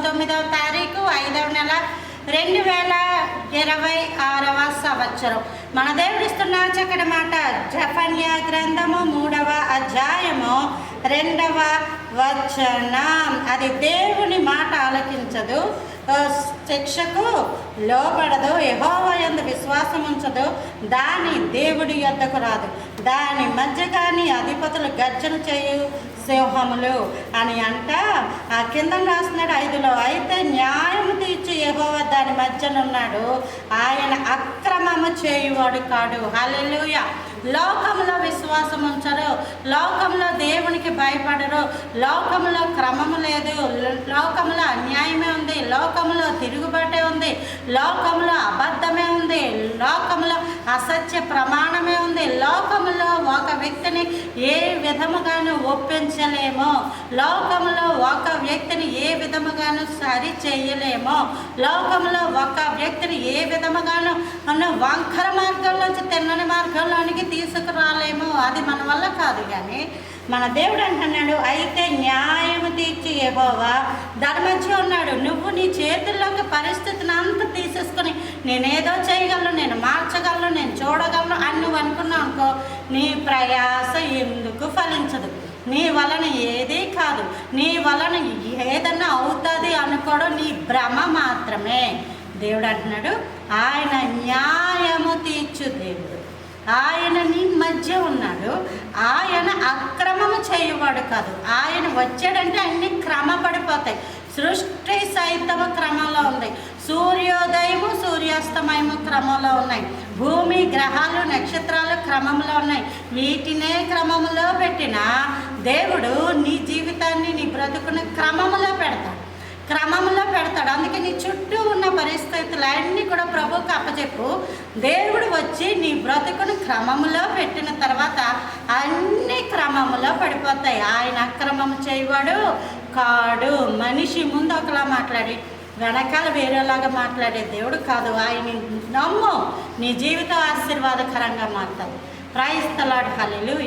19వ తారీఖు 5వ నెల 2026వ సంవత్సరం. మన దేవుడిస్తున్న చక్కటి మాట జెఫన్యా గ్రంథము 3వ అధ్యాయము 2వ వచనం. అది దేవుని మాట ఆలకించదు, శిక్షకు లోపడదు, యెహోవా యందు విశ్వాసం ఉంచదు, దాని దేవుడి యొద్దకు రాదు. దాని మధ్య కానీ అధిపతులు గర్జన చేయు సింహములు అని అంట. ఆ కింద రాస్తున్నాడు 5లో, అయితే న్యాయము తీర్చి యెహోవా దాని మధ్యనున్నాడు, ఆయన అక్రమము చేయువాడు కాడు. హల్లెలూయా. లోకంలో విశ్వాసం ఉంచరు, లోకంలో దేవునికి భయపడరు, లోకంలో క్రమము లేదు, లోకంలో అన్యాయమే ఉంది, లోకంలో తిరుగుబాటే ఉంది, లోకంలో అబద్ధమే ఉంది, లోకంలో అసత్య ప్రమాణమే ఉంది, లోకంలో ఒక వ్యక్తిని ఏ విధముగాను ఒప్పించలేమో, లోకంలో ఒక వ్యక్తిని ఏ విధముగాను సరి చేయలేమో, లోకంలో ఒక వ్యక్తిని ఏ విధముగాను వంకర మార్గంలోంచి తిన్నని మార్గంలోనికి తీసుకురాలేమో. అది మన వల్ల కాదు. కానీ మన దేవుడు అంటున్నాడు, అయితే న్యాయము తీర్చి యెహోవా దాని మధ్య ఉన్నాడు. నువ్వు నీ చేతుల్లోకి పరిస్థితిని అంతా తీసేసుకొని నేనేదో చేయగలను, నేను మార్చగలను, నేను చూడగలను అని నువ్వు అనుకున్నావు అనుకో, నీ ప్రయాస ఎందుకు ఫలించదు. నీ వలన ఏదీ కాదు, నీ వలన ఏదన్నా అవుతుంది అనుకోవడం నీ భ్రమ మాత్రమే. దేవుడు అంటున్నాడు, ఆయన న్యాయము తీర్చు దేవుడు, ఆయన నీ మధ్య ఉన్నాడు, ఆయన అక్రమము చేయువాడు కాదు. ఆయన వచ్చాడంటే అన్ని క్రమపడిపోతాయి. సృష్టి సైతము క్రమంలో ఉంది, సూర్యోదయము సూర్యాస్తమయము క్రమంలో ఉన్నాయి, భూమి గ్రహాలు నక్షత్రాలు క్రమంలో ఉన్నాయి. వీటినే క్రమంలో పెట్టిన దేవుడు నీ జీవితాన్ని నీ బ్రతుకుని క్రమంలో పెడతాడు. అందుకే నీ చుట్టూ ఉన్న పరిస్థితులన్నీ కూడా ప్రభువుకి అప్పచెప్పు. దేవుడు వచ్చి నీ బ్రతుకును క్రమంలో పెట్టిన తర్వాత అన్ని క్రమంలో పడిపోతాయి. ఆయన అక్రమం చేయవాడు కాడు. మనిషి ముందు ఒకలా మాట్లాడి వెనకాల వేరేలాగా మాట్లాడే దేవుడు కాదు. ఆయన నమ్ము, నీ జీవితం ఆశీర్వాదకరంగా మారుతావు. Praise the Lord. హల్లెలూయా.